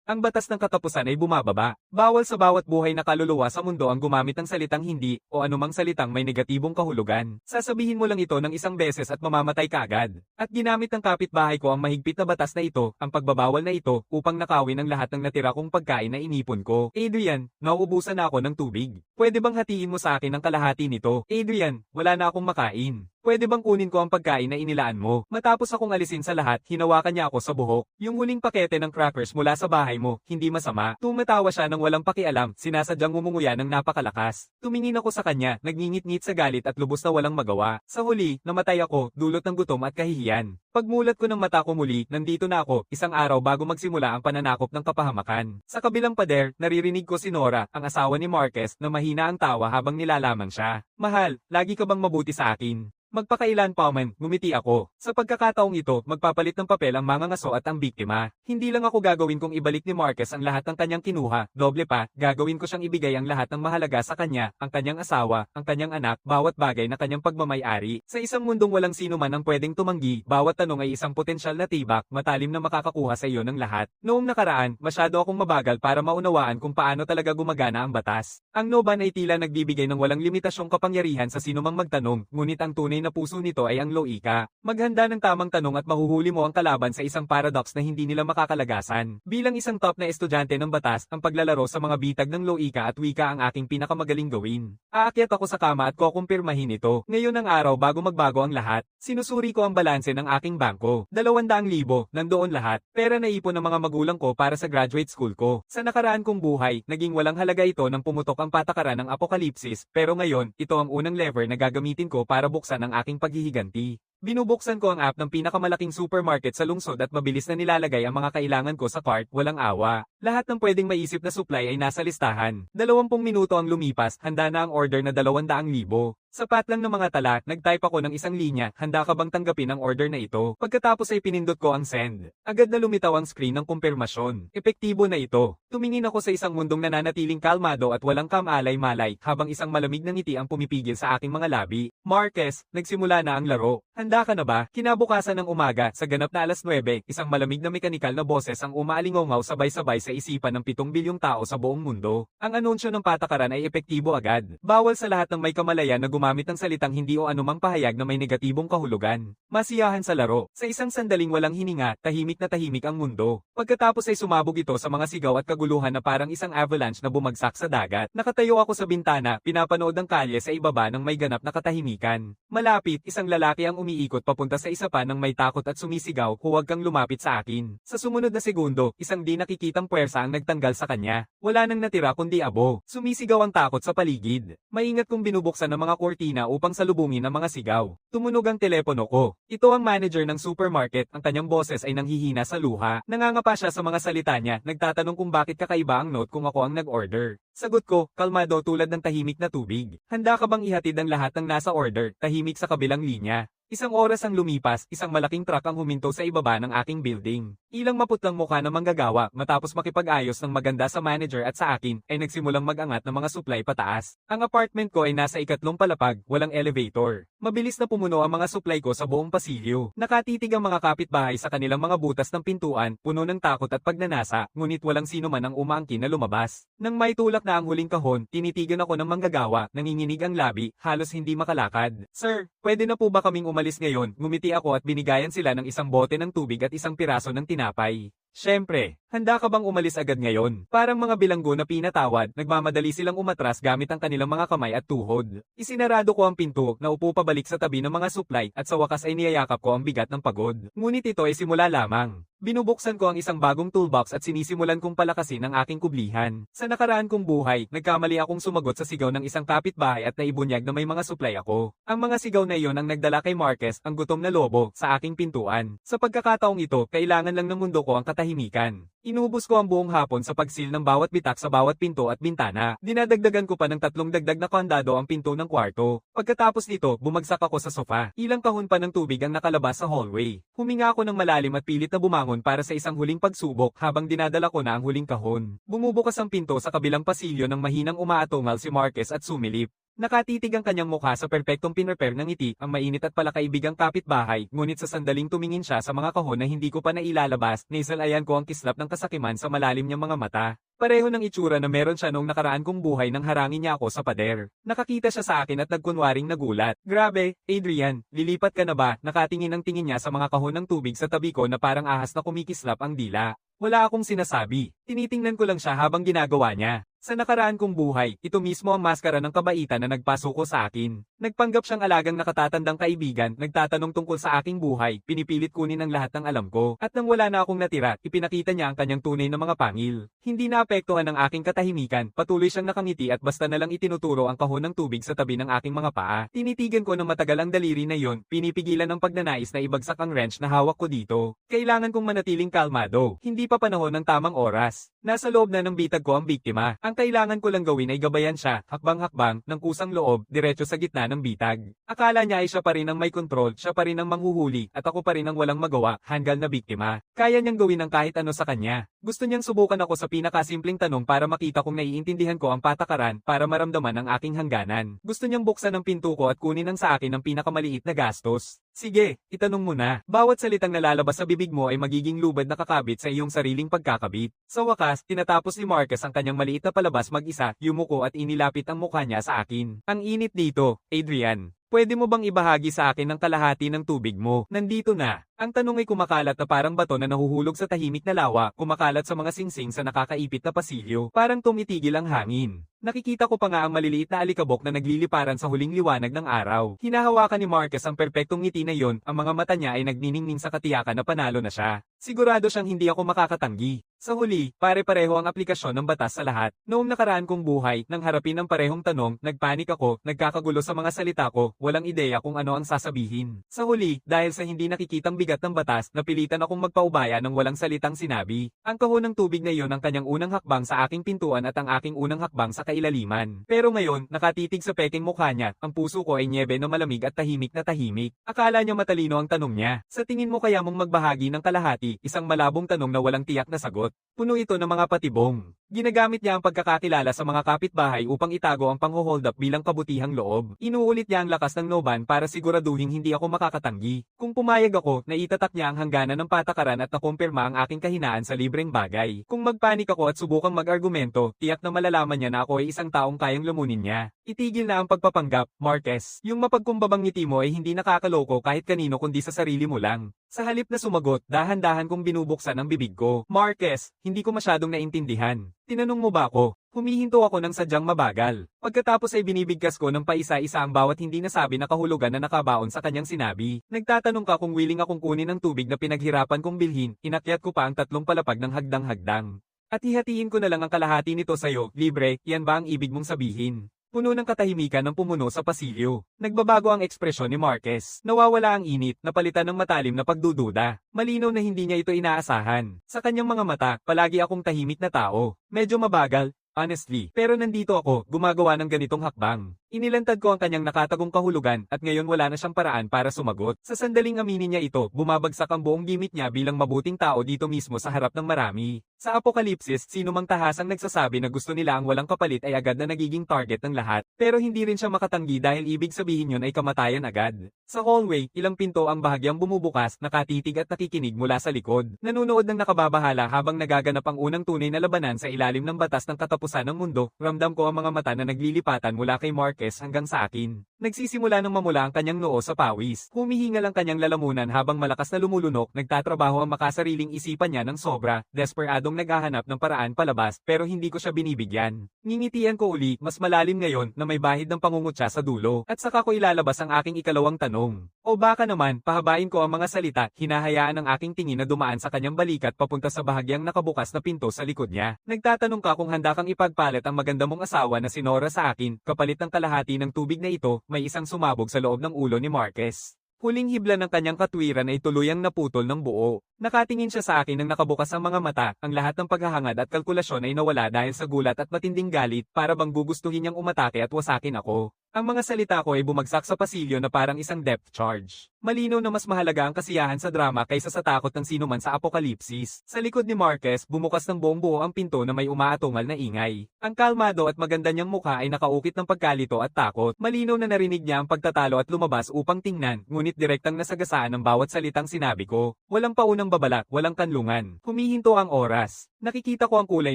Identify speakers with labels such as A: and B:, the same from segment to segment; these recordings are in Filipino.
A: Ang batas ng katapusan ay bumababa. Bawal sa bawat buhay na kaluluwa sa mundo ang gumamit ng salitang hindi o anumang salitang may negatibong kahulugan. Sasabihin mo lang ito ng isang beses at mamamatay ka agad. At ginamit ng kapitbahay ko ang mahigpit na batas na ito, ang pagbabawal na ito, upang nakawin ang lahat ng natira kong pagkain na inipon ko. Adrian, nauubusan na ako ng tubig. Pwede bang hatiin mo sa akin ang kalahati nito? Adrian, wala na akong makain. Pwede bang kunin ko ang pagkain na inilaan mo? Matapos akong alisin sa lahat, hinawakan niya ako sa buhok. Yung huling pakete ng crackers mula sa bahay mo, hindi masama. Tumatawa siya ng walang pakialam, sinasadyang ngumunguya ng napakalakas. Tumingin ako sa kanya, nagngingit-ngit sa galit at lubos na walang magawa. Sa huli, namatay ako, dulot ng gutom at kahihiyan. Pagmulat ko ng mata ko muli, nandito na ako, isang araw bago magsimula ang pananakop ng kapahamakan. Sa kabilang pader, naririnig ko si Nora, ang asawa ni Marquez, na mahina ang tawa habang nilalaman siya. Mahal, lagi ka bang mabuti sa akin? Magpakailan pa man, ngumiti ako. Sa pagkakataong ito, magpapalit ng papel ang mga ngaso at ang biktima. Hindi lang ako gagawin kong ibalik ni Marquez ang lahat ng kanyang kinuha, doble pa, gagawin ko siyang ibigay ang lahat ng mahalaga sa kanya, ang kanyang asawa, ang kanyang anak, bawat bagay na kanyang pagmamay-ari. Sa isang mundong walang sino man ang pwedeng tumanggi, bawat tanong ay isang potensyal na tibak, matalim na makakakuha sa iyo ng lahat. Noong nakaraan, masyado akong mabagal para maunawaan kung paano talaga gumagana ang batas. Ang Noban ay tila nagbibigay ng walang limitasyong kapangyarihan sa sinumang magtanong, ngunit ang tunay na puso nito ay ang loika. Maghanda ng tamang tanong at mahuhuli mo ang kalaban sa isang paradox na hindi nila makakalagasan. Bilang isang top na estudyante ng batas, ang paglalaro sa mga bitag ng loika at wika ang aking pinakamagaling gawin. Aakyat ako sa kama at kukumpirmahin ito. Ngayon ang araw bago magbago ang lahat, sinusuri ko ang balanse ng aking bangko. 200,000, nandoon lahat. Pera na ipon ng mga magulang ko para sa graduate school ko. Sa nakaraan kong buhay, naging walang halaga ito nang pumutok ang patakaran ng apokalipsis, pero ngayon, ito ang unang lever na gagamitin ko para buksan ang aking paghihiganti. Binubuksan ko ang app ng pinakamalaking supermarket sa lungsod at mabilis na nilalagay ang mga kailangan ko sa cart, walang awa. Lahat ng pwedeng maisip na supply ay nasa listahan. 20 minuto ang lumipas, handa na ang order na 200,000. Sapat lang ng mga tala, nag-type ako ng isang linya, handa ka bang tanggapin ang order na ito? Pagkatapos ay pinindot ko ang send. Agad na lumitaw ang screen ng kumpirmasyon. Epektibo na ito. Tumingin ako sa isang mundong nananatiling kalmado at walang kamalay-malay, habang isang malamig na ngiti ang pumipigil sa aking mga labi. Marquez, nagsimula na ang laro. Handa ka na ba? Kinabukasan ng umaga, sa ganap na 9:00, isang malamig na mekanikal na boses ang umaalingaw sabay-sabay sa isipan ng 7 bilyong tao sa buong mundo. Ang anunsyo ng patakaran ay epektibo agad. Bawal sa lahat ng may kamalayan na gumamit ng salitang hindi o anumang pahayag na may negatibong kahulugan. Masiyahan sa laro. Sa isang sandaling walang hininga, tahimik na tahimik ang mundo. Pagkatapos ay sumabog ito sa mga sigaw at kaguluhan na parang isang avalanche na bumagsak sa dagat. Nakatayo ako sa bintana, pinapanood ang kalye sa ibaba ng may ganap na katahimikan. Malapit, isang lalaki ang umiikot papunta sa isa pa ng may takot at sumisigaw, huwag kang lumapit sa akin. Sa sumunod na segundo, isang di nakikitang puwersa ang nagtanggal sa kanya. Wala nang natira kundi abo. Sumisigaw ang takot sa paligid. Maingat kong binubuksan ng mga kortina upang salubungin ang mga sigaw. Tumunog ang telepono ko. Ito ang manager ng supermarket, ang kanyang boses ay nanghihina sa luha. Nangangapa siya sa mga salita niya, nagtatanong kung bakit kakaiba ang note kung ako ang nag-order. Sagot ko, kalmado tulad ng tahimik na tubig. Handa ka bang ihatid ang lahat ng nasa order? Tahimik sa kabilang linya. Isang oras ang lumipas, isang malaking truck ang huminto sa ibaba ng aking building. Ilang maputlang mukha na manggagawa, matapos makipag-ayos ng maganda sa manager at sa akin, ay nagsimulang mag-angat ng mga supply pataas. Ang apartment ko ay nasa ikatlong palapag, walang elevator. Mabilis na pumuno ang mga supply ko sa buong pasilyo. Nakatitig ang mga kapitbahay sa kanilang mga butas ng pintuan, puno ng takot at pagnanasa, ngunit walang sino man ang umaangkin na lumabas. Nang may tulak na ang huling kahon, tinitigan ako ng manggagawa, nanginginig ang labi, halos hindi makalakad. Sir, pwede na po ba kaming umalis ngayon? Ngumiti ako at binigayan sila ng isang bote ng tubig at isang piraso ng tinapay. Siyempre, handa ka bang umalis agad ngayon? Parang mga bilanggo na pinatawad, nagmamadali silang umatras gamit ang kanilang mga kamay at tuhod. Isinarado ko ang pinto, naupo pabalik sa tabi ng mga supply, at sa wakas ay niyayakap ko ang bigat ng pagod. Ngunit ito ay simula lamang. Binubuksan ko ang isang bagong toolbox at sinisimulan kong palakasin ang aking kublihan. Sa nakaraan kong buhay, nagkamali akong sumagot sa sigaw ng isang kapitbahay at naibunyag na may mga supply ako. Ang mga sigaw na iyon ang nagdala kay Marquez, ang gutom na lobo, sa aking pintuan. Sa pagkakataong ito, kailangan lang ng mundo ko ang katahimikan. Inubos ko ang buong hapon sa pagsil ng bawat bitak sa bawat pinto at bintana. Dinadagdagan ko pa ng 3 dagdag na kandado ang pinto ng kwarto. Pagkatapos nito, bumagsak ako sa sofa. Ilang kahon pa ng tubig ang nakalabas sa hallway. Huminga ako ng malalim at pilit na bumangon para sa isang huling pagsubok habang dinadala ko na ang huling kahon. Bumubukas ang pinto sa kabilang pasilyo ng mahinang umaatungal si Marquez at sumilip. Nakatitig ang kanyang mukha sa perpektong pinrepair ng ngiti, ang mainit at palakaibigang kapitbahay, ngunit sa sandaling tumingin siya sa mga kahon na hindi ko pa nailalabas, nasalayan ko ang kislap ng kasakiman sa malalim niyang mga mata. Pareho ng itsura na meron siya noong nakaraan kong buhay nang harangin niya ako sa pader. Nakakita siya sa akin at nagkunwaring nagulat. Grabe, Adrian, lilipat ka na ba? Nakatingin ang tingin niya sa mga kahon ng tubig sa tabi ko na parang ahas na kumikislap ang dila. Wala akong sinasabi. Tinitingnan ko lang siya habang ginagawa niya. Sa nakaraan kong buhay, ito mismo ang maskara ng kabaitan na nagpasuko sa akin. Nagpanggap siyang alagang nakatatandang kaibigan, nagtatanong tungkol sa aking buhay, pinipilit kunin ang lahat ng alam ko. At nang wala na akong natira, ipinakita niya ang kanyang tunay na mga pangil. Hindi naapektuhan ng aking katahimikan, patuloy siyang nakangiti at basta na lang itinuturo ang kahon ng tubig sa tabi ng aking mga paa. Tinitigan ko ng matagal ang daliri na yon, pinipigilan ng pagnanais na ibagsak ang wrench na hawak ko dito. Kailangan kong manatiling kalmado. Hindi pa panahon ng tamang oras. Nasa loob na ng bitag ko ang biktima. Ang kailangan ko lang gawin ay gabayan siya, hakbang-hakbang, ng kusang loob, diretso sa gitna ng bitag. Akala niya ay siya pa rin ang may kontrol, siya pa rin ang manghuhuli, at ako pa rin ang walang magawa, hanggal na biktima. Kaya niyang gawin ang kahit ano sa kanya. Gusto niyang subukan ako sa pinakasimpleng tanong para makita kung naiintindihan ko ang patakaran, para maramdaman ang aking hangganan. Gusto niyang buksan ang pinto ko at kunin ang sa akin ang pinakamaliit na gastos. Sige, itanong mo na. Bawat salitang nalalabas sa bibig mo ay magiging lubad na kakabit sa iyong sariling pagkakabit. Sa wakas, tinatapos ni Marcus ang kanyang maliit na palabas mag-isa, yumuko at inilapit ang mukha niya sa akin. Ang init dito, Adrian. Pwede mo bang ibahagi sa akin ang kalahati ng tubig mo? Nandito na. Ang tanong ay kumakalat na parang bato na nahuhulog sa tahimik na lawa, kumakalat sa mga singsing sa nakakaipit na pasilyo, parang tumitigil ang hangin. Nakikita ko pa nga ang maliliit na alikabok na nagliliparan sa huling liwanag ng araw. Hinahawakan ni Marcus ang perpektong ngiti na yon, ang mga mata niya ay nagniningning sa katiyakan na panalo na siya. Sigurado siyang hindi ako makakatanggi. Sa huli, pare-pareho ang aplikasyon ng batas sa lahat. Noong nakaraan kong buhay, nang harapin ang parehong tanong, nagpanik ako, nagkakagulo sa mga salita ko, walang ideya kung ano ang sasabihin. Sa huli, dahil sa hindi nakikitang bigat ng batas, napilitan akong magpaubaya ng walang salitang sinabi. Ang kahon ng tubig na iyon ang kanyang unang hakbang sa aking pintuan at ang aking unang hakbang sa kailaliman. Pero ngayon, nakatitig sa peking mukha niya, ang puso ko ay nyebe na malamig at tahimik na tahimik. Akala niya matalino ang tanong niya. Sa tingin mo kaya mong magbahagi ng kalahati, isang malabong tanong na walang tiyak na sagot. Puno ito ng mga patibong. Ginagamit niya ang pagkakakilala sa mga kapitbahay upang itago ang pangho-hold up bilang kabutihang loob. Inuulit niya ang lakas ng noban para siguraduhin hindi ako makakatanggi. Kung pumayag ako, naitatak niya ang hangganan ng patakaran at nakumpirma ang aking kahinaan sa libreng bagay. Kung magpanik ako at subukang mag-argumento, tiyak na malalaman niya na ako ay isang taong kayang lamunin niya. Itigil na ang pagpapanggap, Marquez. Yung mapagkumbabang ngiti mo ay hindi nakakaloko kahit kanino kundi sa sarili mo lang. Sa halip na sumagot, dahan-dahan kong binubuksan ang bibig ko. Marquez, hindi ko masyadong naintindihan. Tinanong mo ba ako? Humihinto ako ng sadyang mabagal. Pagkatapos ay binibigkas ko ng paisa-isa ang bawat hindi nasabi na kahulugan na nakabaon sa kanyang sinabi. Nagtatanong ka kung willing akong kunin ang tubig na pinaghirapan kong bilhin, inakyat ko pa ang 3 palapag ng hagdang-hagdang. At hihatiin ko na lang ang kalahati nito sa'yo, libre, yan ba ang ibig mong sabihin? Puno ng katahimikan ng pumuno sa pasilyo. Nagbabago ang ekspresyon ni Marquez. Nawawala ang init, napalitan ng matalim na pagdududa. Malinaw na hindi niya ito inaasahan. Sa kanyang mga mata, palagi akong tahimik na tao. Medyo mabagal, honestly. Pero nandito ako, gumagawa ng ganitong hakbang. Inilantad ko ang kanyang nakatagong kahulugan at ngayon wala na siyang paraan para sumagot. Sa sandaling aminin niya ito, bumabagsak ang buong gimmick niya bilang mabuting tao dito mismo sa harap ng marami. Sa apokalipsis, sino mang tahasang nagsasabi na gusto nila ang walang kapalit ay agad na nagiging target ng lahat. Pero hindi rin siya makatanggi dahil ibig sabihin yun ay kamatayan agad. Sa hallway, ilang pinto ang bahagyang bumubukas, nakatitig at nakikinig mula sa likod. Nanunood ng nakababahala habang nagaganap ang unang tunay na labanan sa ilalim ng batas ng katapusan ng mundo. Ramdam ko ang mga mata na naglilipatan mula kay Marquez hanggang sa akin. Nagsisimula nang mamula ang kanyang noo sa pawis. Humihingal ang kanyang lalamunan habang malakas na lumulunok, nagtatrabaho ang makasariling isipan niya ng sobra, desperadong naghahanap ng paraan palabas, pero hindi ko siya binibigyan. Ngingitian ko uli, mas malalim ngayon, na may bahid ng pangungutya sa dulo, at saka ko ilalabas ang aking ikalawang tanong. O baka naman, pahabain ko ang mga salita, hinahayaan ang aking tingin na dumaan sa kanyang balikat papunta sa bahagyang nakabukas na pinto sa likod niya. Nagtatanong ka kung handa kang ipagpalit ang maganda mong asawa na si Nora sa akin, kapalit ng kalahati ng tubig na ito, may isang sumabog sa loob ng ulo ni Marquez. Huling hibla ng kanyang katwiran ay tuluyang naputol ng buo. Nakatingin siya sa akin nang nakabukas ang mga mata, ang lahat ng paghahangad at kalkulasyon ay nawala dahil sa gulat at matinding galit, para bang gugustuhin niyang umatake at wasakin ako. Ang mga salita ko ay bumagsak sa pasilyo na parang isang depth charge. Malinaw na mas mahalaga ang kasiyahan sa drama kaysa sa takot ng sinuman sa apokalipsis. Sa likod ni Marquez, bumukas ng buong buo ang pinto na may umaatungal na ingay. Ang kalmado at maganda niyang mukha ay nakaukit ng pagkalito at takot. Malinaw na narinig niya ang pagtatalo at lumabas upang tingnan, ngunit direktang nasagasaan ng bawat salitang sinabi ko. Walang paunang babala, walang kanlungan. Humihinto ang oras. Nakikita ko ang kulay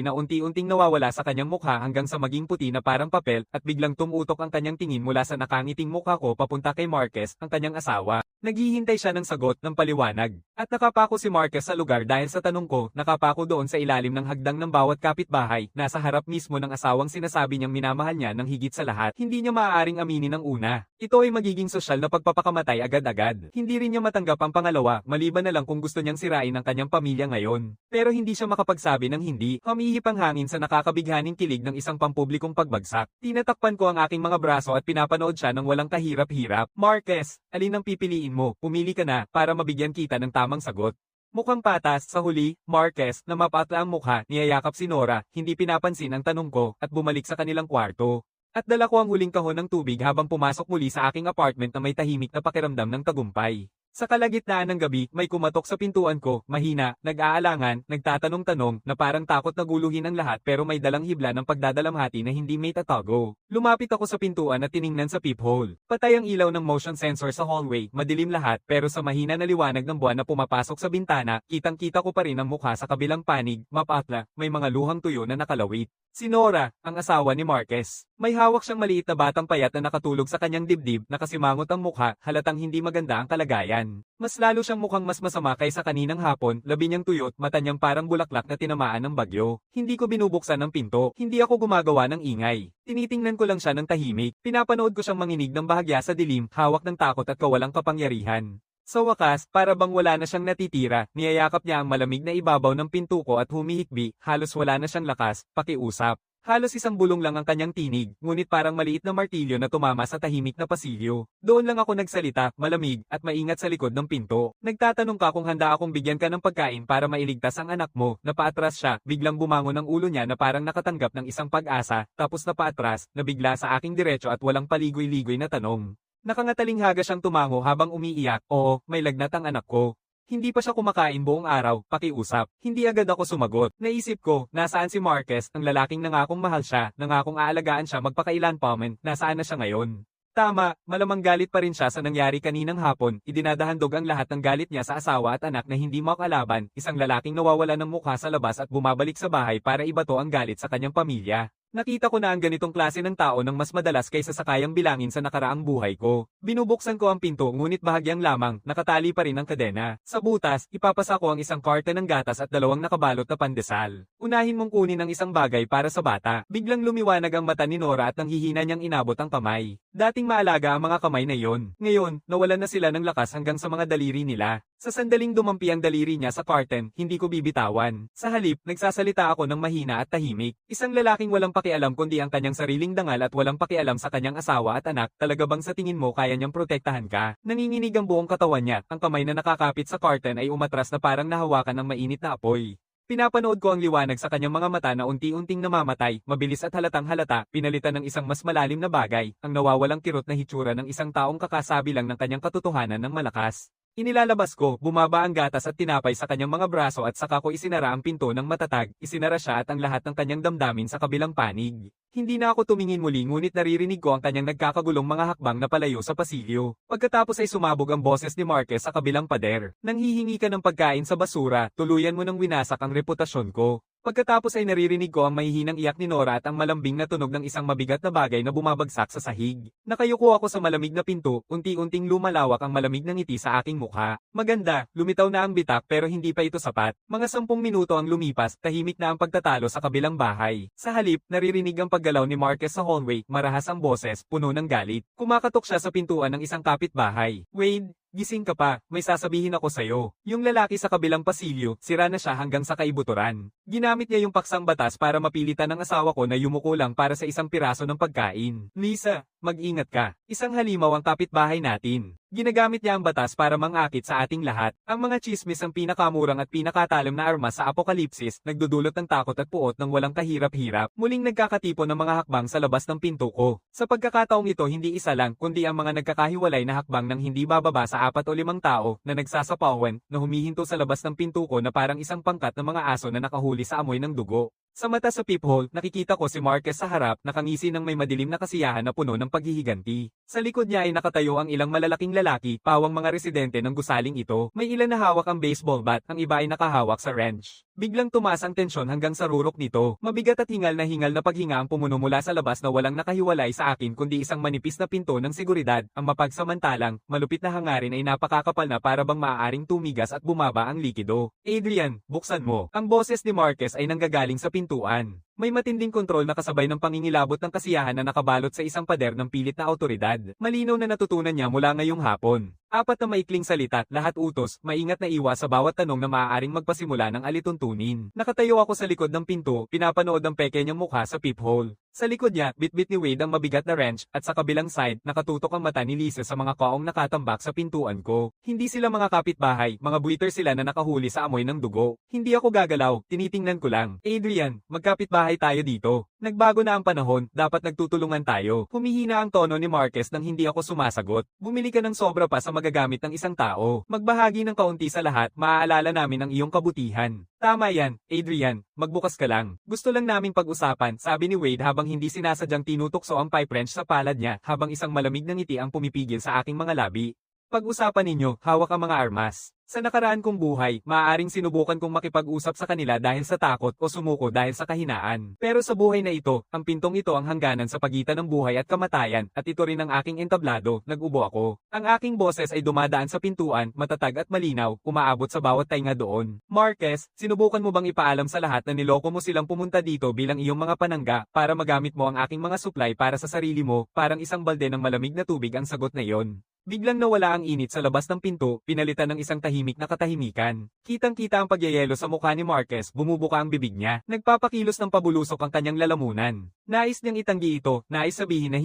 A: na unti-unting nawawala sa kanyang mukha hanggang sa maging puti na parang papel at biglang tumutok ang kanyang tingin mula sa nakangiting mukha ko papunta kay Marquez, ang kanyang asawa. Naghihintay siya ng sagot ng paliwanag. At nakapako si Marquez sa lugar dahil sa tanong ko, nakapako doon sa ilalim ng hagdang ng bawat kapitbahay, nasa harap mismo ng asawang sinasabi niyang minamahal niya ng higit sa lahat. Hindi niya maaaring aminin ang una. Ito ay magiging sosyal na pagpapakamatay agad-agad. Hindi rin niya matanggap ang pangalawa, maliban na lang kung gusto niyang sirain ang kanyang pamilya ngayon. Pero hindi siya makapagsabi ng hindi. Humihip ang hangin sa nakakabighaning kilig ng isang pampublikong pagbagsak. Tinatakpan ko ang aking mga braso at pinapanood siya ng walang kahirap-hirap. Marquez, alin ang pipiliin mo? Pumili ka na para mabigyan kita ng tamang sagot. Mukhang patas, sa huli, Marquez, na mapatla ang mukha, niyayakap si Nora, hindi pinapansin ang tanong ko, at bumalik sa kanilang kwarto. At dala ko ang huling kahon ng tubig habang pumasok muli sa aking apartment na may tahimik na pakiramdam ng tagumpay. Sa kalagitnaan ng gabi, may kumatok sa pintuan ko, mahina, nag-aalangan, nagtatanong-tanong, na parang takot na guluhin ang lahat pero may dalang hibla ng pagdadalamhati na hindi may tatago. Lumapit ako sa pintuan at tiningnan sa peephole. Patay ang ilaw ng motion sensor sa hallway, madilim lahat pero sa mahina na liwanag ng buwan na pumapasok sa bintana, kitang-kita ko pa rin ang mukha sa kabilang panig, mapatla, may mga luhang tuyo na nakalawit. Si Nora, ang asawa ni Marquez. May hawak siyang maliit na batang payat na nakatulog sa kanyang dibdib, nakasimangot ang mukha, halatang hindi maganda ang kalagayan. Mas lalo siyang mukhang mas masama kaysa kaninang hapon, labi niyang tuyot, mata niyang parang bulaklak na tinamaan ng bagyo. Hindi ko binubuksan ang pinto, hindi ako gumagawa ng ingay. Tinitingnan ko lang siya ng tahimik, pinapanood ko siyang manginig ng bahagya sa dilim, hawak ng takot at kawalang kapangyarihan. Sa wakas, para bang wala na siyang natitira, niyayakap niya ang malamig na ibabaw ng pinto ko at humihikbi, halos wala na siyang lakas, pakiusap. Halos isang bulong lang ang kanyang tinig, ngunit parang maliit na martilyo na tumama sa tahimik na pasilyo. Doon lang ako nagsalita, malamig, at maingat sa likod ng pinto. Nagtatanong ka kung handa akong bigyan ka ng pagkain para mailigtas ang anak mo. Napaatras siya, biglang bumangon ang ulo niya na parang nakatanggap ng isang pag-asa, tapos napaatras, nabigla sa aking diretso at walang paligoy-ligoy na tanong. Nakangatalinhaga siyang tumango habang umiiyak, oo, may lagnat ang anak ko. Hindi pa siya kumakain buong araw, pakiusap. Hindi agad ako sumagot. Naisip ko, nasaan si Marquez, ang lalaking nangakong mahal siya, nangakong aalagaan siya magpakailan pa man, nasaan na siya ngayon? Tama, malamang galit pa rin siya sa nangyari kaninang hapon, idinadahandog ang lahat ng galit niya sa asawa at anak na hindi makalaban, isang lalaking nawawala ng mukha sa labas at bumabalik sa bahay para ibato ang galit sa kanyang pamilya. Nakita ko na ang ganitong klase ng tao ng mas madalas kaysa sa kayang bilangin sa nakaraang buhay ko. Binubuksan ko ang pinto ngunit bahagyang lamang, nakatali pa rin ang kadena. Sa butas, ipapasa ko ang isang karton ng gatas at dalawang nakabalot na pandesal. Unahin mong kunin ang isang bagay para sa bata. Biglang lumiwanag ang mata ni Nora at nanghihina niyang inabot ang kamay. Dating maalaga ang mga kamay na iyon. Ngayon, nawalan na sila ng lakas hanggang sa mga daliri nila. Sa sandaling dumampi ang daliri niya sa karton, hindi ko bibitawan. Sa halip, nagsasalita ako ng mahina at tahimik. Isang lalaking walang pakialam kundi ang kanyang sariling dangal at walang pakialam sa kanyang asawa at anak, talaga bang sa tingin mo kaya niyang protektahan ka? Nanginginig ang buong katawan niya, ang kamay na nakakapit sa karton ay umatras na parang nahawakan ng mainit na apoy. Pinapanood ko ang liwanag sa kanyang mga mata na unti-unting namamatay, mabilis at halatang halata, pinalitan ng isang mas malalim na bagay, ang nawawalang kirot na hitsura ng isang taong kakasabi lang ng kanyang katotohanan ng malakas. Inilalabas ko, bumaba ang gatas at tinapay sa kanyang mga braso at saka ko isinara ang pinto ng matatag, isinara siya at ang lahat ng kanyang damdamin sa kabilang panig. Hindi na ako tumingin muli ngunit naririnig ko ang kanyang nagkakagulong mga hakbang na palayo sa pasilyo. Pagkatapos ay sumabog ang boses ni Marquez sa kabilang pader. Nang hihingi ka ng pagkain sa basura, tuluyan mo nang winasak ang reputasyon ko. Pagkatapos ay naririnig ko ang mahihinang iyak ni Nora at ang malambing na tunog ng isang mabigat na bagay na bumabagsak sa sahig. Nakayuko ako sa malamig na pinto, unti-unting lumalawak ang malamig na ngiti sa aking mukha. Maganda, lumitaw na ang bitak pero hindi pa ito sapat. Mga 10 minuto ang lumipas, tahimik na ang pagtatalo sa kabilang bahay. Sa halip, naririnig ang paggalaw ni Marquez sa hallway, marahas ang boses, puno ng galit. Kumakatok siya sa pintuan ng isang kapitbahay. Wade, gising ka pa, may sasabihin ako sa'yo. Yung lalaki sa kabilang pasilyo, sira na siya hanggang sa kaibuturan. Ginamit niya yung paksang batas para mapilitan ng asawa ko na yumuko lang para sa isang piraso ng pagkain. Lisa, mag-ingat ka. Isang halimaw ang kapitbahay natin. Ginagamit niya ang batas para mangakit sa ating lahat. Ang mga tsismis ang pinakamurang at pinakatalim na armas sa apokalipsis, nagdudulot ng takot at puot ng walang kahirap-hirap. Muling nagkakatipon ng mga hakbang sa labas ng pinto ko. Sa pagkakataong ito hindi isa lang, kundi ang mga nagkakahiwalay na hakbang ng hindi bababa sa 4 o 5 tao na nagsasapawan, na humihinto sa labas ng pinto ko na parang isang pangkat ng mga aso na nakahuli sa amoy ng dugo. Sa mata sa peephole, nakikita ko si Marquez sa harap, nakangisi ng may madilim na kasiyahan na puno ng paghihiganti. Sa likod niya ay nakatayo ang ilang malalaking lalaki, pawang mga residente ng gusaling ito. May ilan na hawak ang baseball bat, ang iba ay nakahawak sa wrench. Biglang tumaas ang tensyon hanggang sa rurok nito. Mabigat at hingal na paghinga ang pumuno mula sa labas na walang nakahiwalay sa akin kundi isang manipis na pinto ng seguridad. Ang mapagsamantalang, malupit na hangarin ay napakakapal na para bang maaaring tumigas at bumaba ang likido. Adrian, buksan mo. Ang boses ni Marquez ay nanggagaling sa pintuan. May matinding kontrol na kasabay ng pangingilabot ng kasiyahan na nakabalot sa isang pader ng pilit na awtoridad. Malinaw na natutunan niya mula ngayong hapon. 4 na maikling salita, lahat utos, maingat na iwas sa bawat tanong na maaaring magpasimula ng alituntunin. Nakatayo ako sa likod ng pinto, pinapanood ang peke niyang mukha sa peephole. Sa likod niya, bitbit ni Wade ang mabigat na wrench, at sa kabilang side, nakatutok ang mata ni Lisa sa mga kaong nakatambak sa pintuan ko. Hindi sila mga kapitbahay, mga buiter sila na nakahuli sa amoy ng dugo. Hindi ako gagalaw, tinitingnan ko lang. Adrian, magkapitbahay tayo dito. Nagbago na ang panahon, dapat nagtutulungan tayo. Humihina ang tono ni Marquez nang hindi ako sumasagot. Bumili ka ng sobra pa sa magagamit ng isang tao. Magbahagi ng kaunti sa lahat, maaalala namin ang iyong kabutihan. Tama yan, Adrian, magbukas ka lang. Gusto lang naming pag-usapan, sabi ni Wade habang hindi sinasadyang tinutokso ang pipe wrench sa palad niya habang isang malamig na ngiti ang pumipigil sa aking mga labi. Pag-usapan ninyo, hawak ang mga armas. Sa nakaraan kong buhay, maaaring sinubukan kong makipag-usap sa kanila dahil sa takot o sumuko dahil sa kahinaan. Pero sa buhay na ito, ang pintong ito ang hangganan sa pagitan ng buhay at kamatayan, at ito rin ang aking entablado, nag-ubo ako. Ang aking boses ay dumadaan sa pintuan, matatag at malinaw, umaabot sa bawat tainga doon. Marquez, sinubukan mo bang ipaalam sa lahat na niloko mo silang pumunta dito bilang iyong mga panangga para magamit mo ang aking mga supply para sa sarili mo, parang isang balde ng malamig na tubig ang sagot na iyon. Biglang nawala ang init sa labas ng pinto, pinalitan ng isang tahimik na katahimikan. Kitang-kita ang pagyayelo sa mukha ni Marquez, bumubuka ang bibig niya, nagpapakilos ng pabulusok ang kanyang lalamunan. Nais niyang itanggi ito, nais sabihin na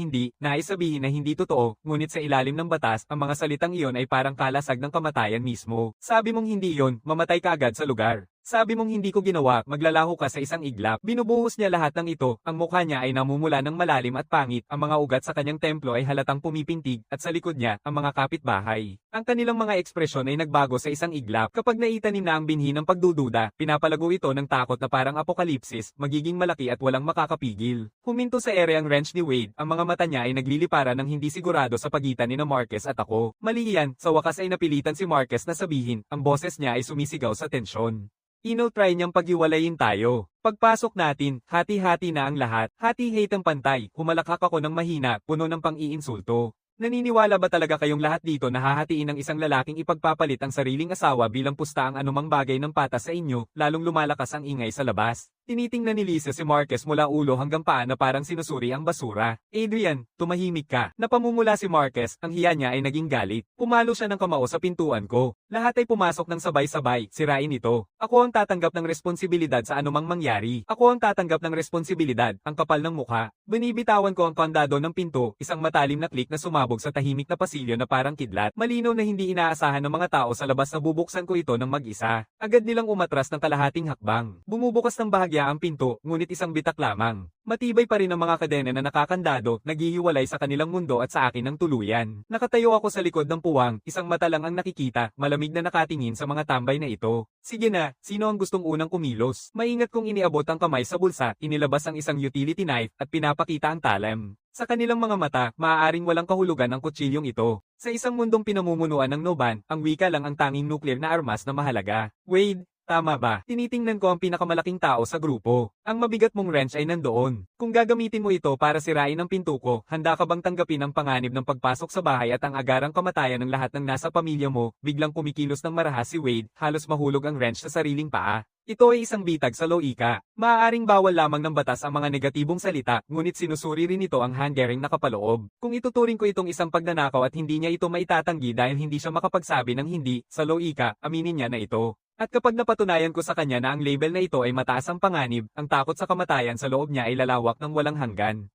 A: hindi totoo, ngunit sa ilalim ng batas, ang mga salitang iyon ay parang kalasag ng kamatayan mismo. Sabi mong hindi iyon, mamatay ka agad sa lugar. Sabi mong hindi ko ginawa, maglalaho ka sa isang iglap. Binubuhos niya lahat ng ito, ang mukha niya ay namumula ng malalim at pangit, ang mga ugat sa kanyang templo ay halatang pumipintig, at sa likod niya, ang mga kapitbahay. Ang kanilang mga ekspresyon ay nagbago sa isang iglap. Kapag naitanim na ang binhi ng pagdududa, pinapalago ito ng takot na parang apokalipsis, magiging malaki at walang makakapigil. Huminto sa ere ang wrench ni Wade, ang mga mata niya ay nagliliparan ng hindi sigurado sa pagitan ni Marquez at ako. Mali iyan, sa wakas ay napilitan si Marquez na sabihin, ang boses niya ay sumisigaw sa tensyon. Try niyang paghiwalayin tayo. Pagpasok natin, hati-hati na ang lahat. Hati-hate ang pantay, humalakak ako ng mahina, puno ng pang-iinsulto. Naniniwala ba talaga kayong lahat dito na hahatiin ng isang lalaking ipagpapalit ang sariling asawa bilang pusta ang anumang bagay ng patas sa inyo, lalong lumalakas ang ingay sa labas? Tinitingnan ni Lisa si Marquez mula ulo hanggang paa na parang sinusuri ang basura. Adrian, tumahimik ka. Napamumula si Marquez, ang hiya niya ay naging galit. Pumalo siya ng kamao sa pintuan ko. Lahat ay pumasok ng sabay-sabay, sirain ito. Ako ang tatanggap ng responsibilidad sa anumang mangyari. Ako ang tatanggap ng responsibilidad, ang kapal ng mukha. Binibitawan ko ang kandado ng pinto, isang matalim na klik na sumabog sa tahimik na pasilyo na parang kidlat. Malinaw na hindi inaasahan ng mga tao sa labas na bubuksan ko ito ng mag-isa. Agad nilang umatras ng kalahating hakbang. Bumubukas ng bahagya ang pinto, ngunit isang bitak lamang. Matibay pa rin ang mga kadena na nakakandado, naghihiwalay sa kanilang mundo at sa akin ng tuluyan. Nakatayo ako sa likod ng puwang, isang mata lang ang nakikita, malamig na nakatingin sa mga tambay na ito. Sige na, sino ang gustong unang kumilos? Maingat kong iniabot ang kamay sa bulsa, inilabas ang isang utility knife at pinapakita ang talem. Sa kanilang mga mata, maaaring walang kahulugan ang kutsilyong ito. Sa isang mundong pinamumunuan ng Noban, ang wika lang ang tanging nuclear na armas na mahalaga. Wade, tama ba? Tinitingnan ko ang pinakamalaking tao sa grupo. Ang mabigat mong wrench ay nandoon. Kung gagamitin mo ito para sirain ang pinto ko, handa ka bang tanggapin ang panganib ng pagpasok sa bahay at ang agarang kamatayan ng lahat ng nasa pamilya mo? Biglang kumikilos ng marahas si Wade, halos mahulog ang wrench sa sariling paa. Ito ay isang bitag sa loika. Maaaring bawal lamang ng batas ang mga negatibong salita, ngunit sinusuri rin ito ang handgereng nakapaloob. Kung ituturing ko itong isang pagnanakaw at hindi niya ito maitatanggi dahil hindi siya makapagsabi ng hindi, sa loika, aminin niya na ito. At kapag napatunayan ko sa kanya na ang label na ito ay mataas ang panganib, ang takot sa kamatayan sa loob niya ay lalawak ng walang hanggan.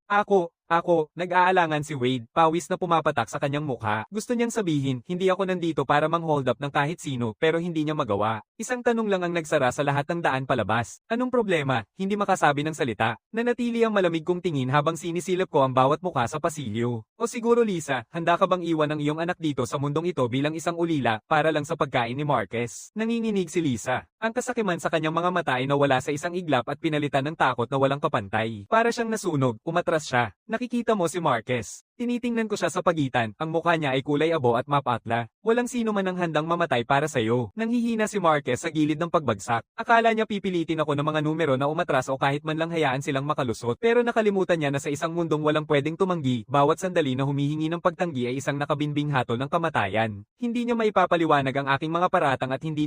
A: Nag-aalangan si Wade, pawis na pumapatak sa kanyang mukha. Gusto niyang sabihin, hindi ako nandito para mang-hold up ng kahit sino, pero hindi niya magawa. Isang tanong lang ang nagsara sa lahat ng daan palabas. Anong problema? Hindi makasabi ng salita. Nanatili ang malamig kong tingin habang sinisilip ko ang bawat mukha sa pasilyo. O siguro Lisa, handa ka bang iwan ang iyong anak dito sa mundong ito bilang isang ulila, para lang sa pagkain ni Marquez? Nanginginig si Lisa. Ang kasakiman sa kanyang mga mata ay nawala sa isang iglap at pinalitan ng takot na walang kapantay. Para siyang nasunog, umatras siya. Nakikita mo si Marquez. Tinitingnan ko siya sa pagitan, ang mukha niya ay kulay abo at mapatla. Walang sino man ang handang mamatay para sa'yo. Nanghihina si Marquez sa gilid ng pagbagsak. Akala niya pipilitin ako ng mga numero na umatras o kahit man lang hayaan silang makalusot. Pero nakalimutan niya na sa isang mundong walang pwedeng tumanggi, bawat sandali na humihingi ng pagtanggi ay isang nakabinbing hatol ng kamatayan. Hindi niya maipapaliwanag ang aking mga paratang at hindi niya